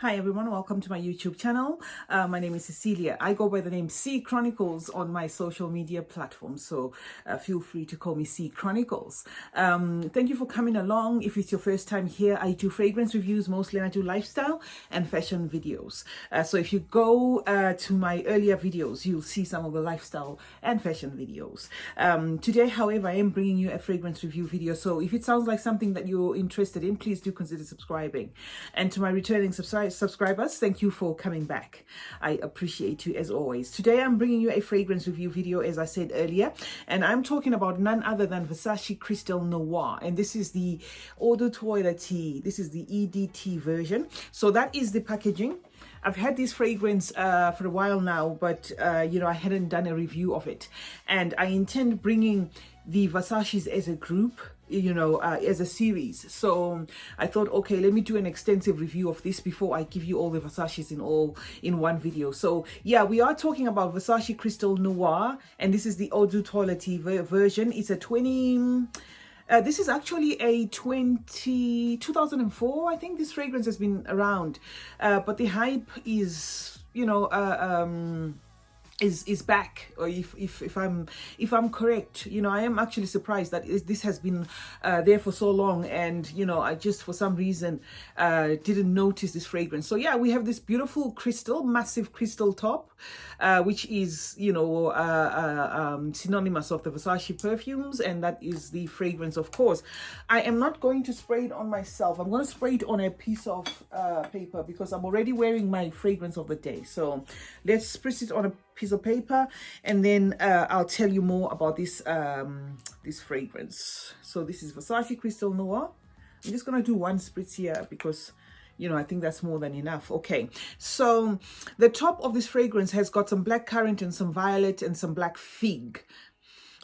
Hi everyone, welcome to my YouTube channel. My name is Cecilia. I go by the name C Chronicles on my social media platforms, so feel free to call me C Chronicles. Thank you for coming along. If it's your first time here, I do fragrance reviews mostly, and I do lifestyle and fashion videos. So if you go to my earlier videos, you'll see some of the lifestyle and fashion videos. Today, however, I am bringing you a fragrance review video. So if it sounds like something that you're interested in, please do consider subscribing. And to my returning subscribers, thank you for coming back. I appreciate you as always. Today I'm bringing you a fragrance review video, as I said earlier, and I'm talking about none other than Versace Crystal Noir, and this is the Eau de Toilette. This is the EDT version. So that is the packaging. I've had this fragrance for a while now, but I hadn't done a review of it, and I intend bringing the Versace's as a group, as a series. So I thought, okay, let me do an extensive review of this before I give you all the Versace's in one video. So yeah, we are talking about Versace Crystal Noir, and this is the Eau de Toilette version. It's a 20. This is actually a 2004. I think this fragrance has been around, but the hype is, is back. Or if I'm correct, I am actually surprised that this has been there for so long, and I just for some reason didn't notice this fragrance. So yeah, we have this beautiful crystal, massive crystal top, which is synonymous of the Versace perfumes, and that is the fragrance. Of course, I am not going to spray it on myself. I'm going to spray it on a piece of paper because I'm already wearing my fragrance of the day. So let's spritz it on a piece of paper, and then I'll tell you more about this this fragrance. So this is Versace Crystal Noir. I'm just gonna do one spritz here because I think that's more than enough. Okay, so the top of this fragrance has got some black currant and some violet and some black fig,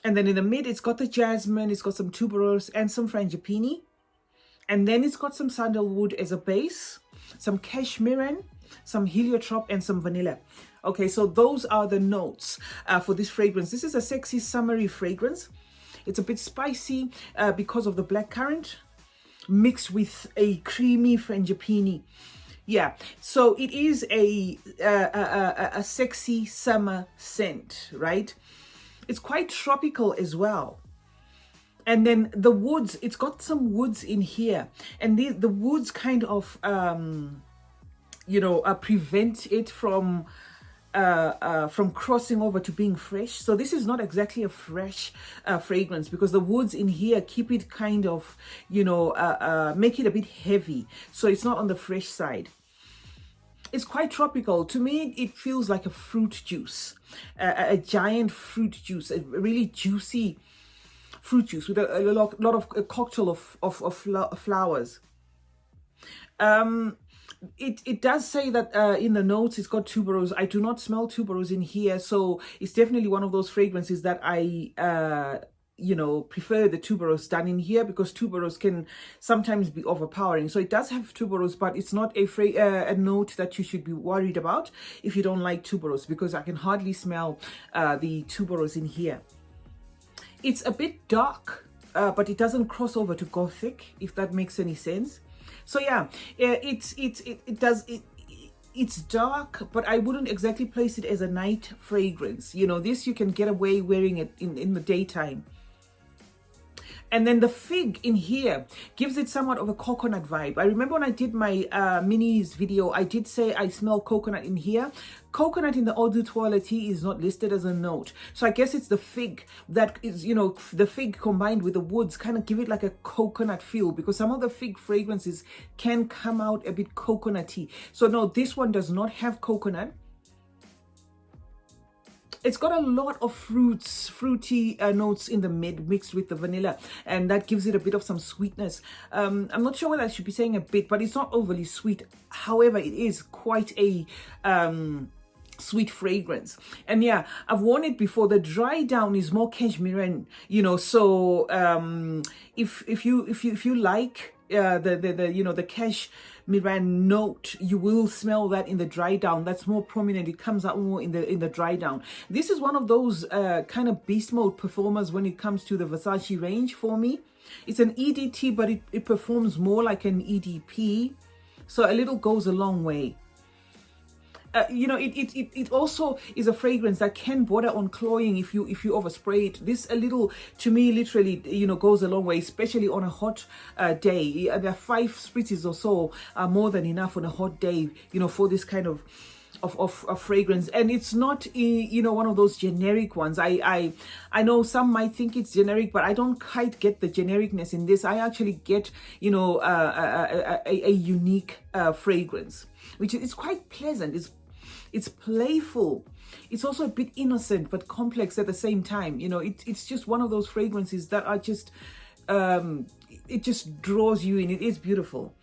and then in the mid it's got the jasmine, it's got some tuberose and some frangipani, and then it's got some sandalwood as a base, some cashmere, some heliotrope, and some vanilla. Okay, so those are the notes for this fragrance. This is a sexy summery fragrance. It's a bit spicy because of the black currant mixed with a creamy frangipani. Yeah, so it is a sexy summer scent, right? It's quite tropical as well. And then the woods, it's got some woods in here, and the woods kind of prevent it from crossing over to being fresh. So this is not exactly a fresh fragrance because the woods in here keep it kind of, make it a bit heavy. So it's not on the fresh side. It's quite tropical. To me, it feels like a fruit juice, a giant fruit juice, a really juicy fruit juice with a lot of a cocktail of flowers. It does say that in the notes it's got tuberose. I do not smell tuberose in here, so it's definitely one of those fragrances that I prefer the tuberose done in here, because tuberose can sometimes be overpowering. So it does have tuberose, but it's not a note that you should be worried about if you don't like tuberose, because I can hardly smell the tuberose in here. It's a bit dark, but it doesn't cross over to gothic, if that makes any sense. So yeah, it's dark, but I wouldn't exactly place it as a night fragrance. This you can get away wearing it in the daytime. And then the fig in here gives it somewhat of a coconut vibe. I remember when I did my minis video, I did say I smell coconut in here. Coconut in the Eau de Toilette is not listed as a note. So I guess it's the fig that is, the fig combined with the woods kind of give it like a coconut feel, because some of the fig fragrances can come out a bit coconutty. So no, this one does not have coconut. It's got a lot of fruity notes in the mid mixed with the vanilla, and that gives it a bit of some sweetness. I'm not sure whether I should be saying a bit, but it's not overly sweet. However, it is quite a sweet fragrance. And yeah, I've worn it before. The dry down is more cashmere, so if you like the cashmere note, you will smell that in the dry down. That's more prominent. It comes out more in the dry down. This is one of those kind of beast mode performers when it comes to the Versace range for me. It's an EDT, but it performs more like an EDP. So a little goes a long way. It also is a fragrance that can border on cloying if you overspray it. This a little, to me, literally, goes a long way, especially on a hot day. There are 5 spritzes or so are more than enough on a hot day, for this kind of fragrance. And it's not one of those generic ones. I know some might think it's generic, but I don't quite get the genericness in this. I actually get a unique fragrance, which is quite pleasant. It's playful. It's also a bit innocent but complex at the same time. It's just one of those fragrances that are just it just draws you in. It is beautiful.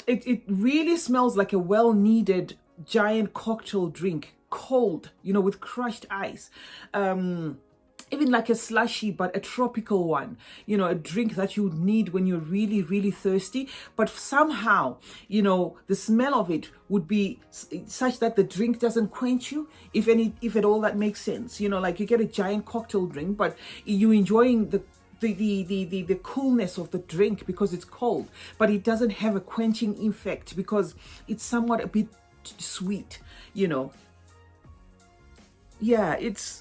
It really smells like a well-needed giant cocktail drink, cold, with crushed ice. Even like a slushy, but a tropical one, a drink that you would need when you're really, really thirsty. But somehow, the smell of it would be such that the drink doesn't quench you, if at all that makes sense. Like you get a giant cocktail drink, but you enjoying the coolness of the drink because it's cold, but it doesn't have a quenching effect because it's somewhat a bit sweet, Yeah, it's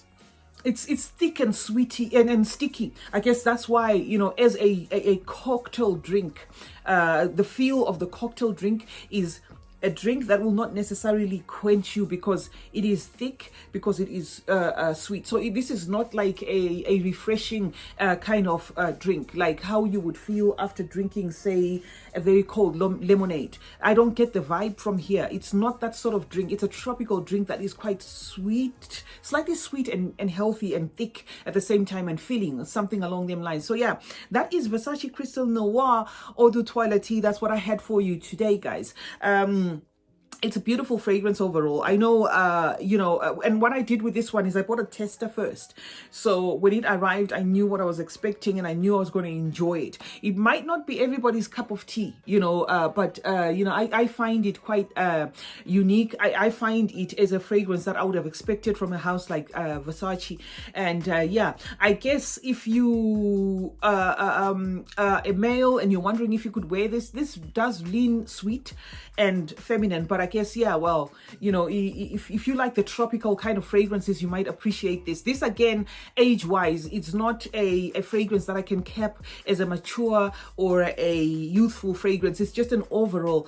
thick and sweety and sticky. I guess that's why, as a cocktail drink, the feel of the cocktail drink is a drink that will not necessarily quench you because it is thick, because it is sweet. So this is not like a refreshing kind of drink, like how you would feel after drinking, say, a very cold lemonade. I don't get the vibe from here. It's not that sort of drink. It's a tropical drink that is quite sweet, slightly sweet and healthy and thick at the same time, and filling, something along them lines. So yeah, that is Versace Crystal Noir Eau de Toilette. That's what I had for you today, guys. It's a beautiful fragrance overall. I know, and what I did with this one is I bought a tester first. So when it arrived, I knew what I was expecting and I knew I was going to enjoy it. It might not be everybody's cup of tea, but I find it quite unique. I find it as a fragrance that I would have expected from a house like Versace. And yeah, I guess if you are a male and you're wondering if you could wear this does lean sweet and feminine, but I guess, yeah, well, if you like the tropical kind of fragrances, you might appreciate this. This, again, age-wise, it's not a fragrance that I can cap as a mature or a youthful fragrance. It's just an overall,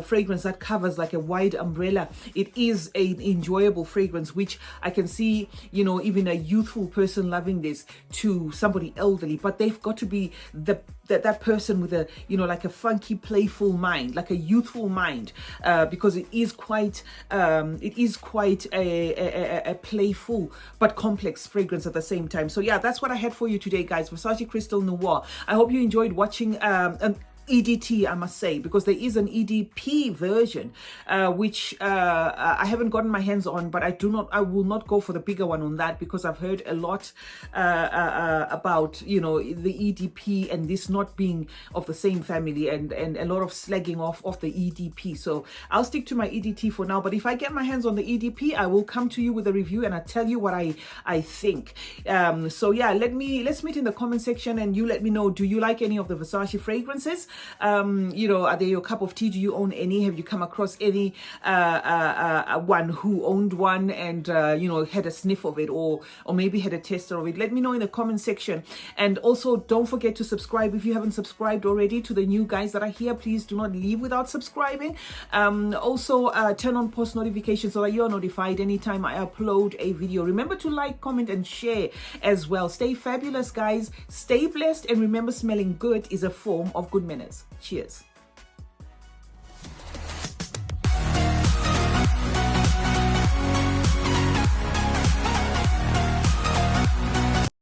fragrance that covers like a wide umbrella. It is an enjoyable fragrance, which I can see, even a youthful person loving this to somebody elderly, but they've got to be that person with a, like a funky, playful mind, like a youthful mind, because it is quite a playful but complex fragrance at the same time. So yeah, that's what I had for you today, guys. Versace Crystal Noir. I hope you enjoyed watching an EDT, I must say, because there is an EDP version, which I haven't gotten my hands on, but I will not go for the bigger one on that, because I've heard a lot about, the EDP and this not being of the same family, and a lot of slagging off of the EDP. So I'll stick to my EDT for now, but if I get my hands on the EDP, I will come to you with a review and I'll tell you what I think. So yeah, let's meet in the comment section and you let me know, do you like any of the Versace fragrances? Are they your cup of tea? Do you own any? Have you come across any one who owned one and had a sniff of it, or maybe had a taster of it? Let me know in the comment section. And also, don't forget to subscribe if you haven't subscribed already. To the new guys that are here, please do not leave without subscribing. Also, turn on post notifications so that you're notified anytime I upload a video. Remember to like, comment, and share as well. Stay fabulous, guys. Stay blessed, and remember, smelling good is a form of good manners. Cheers.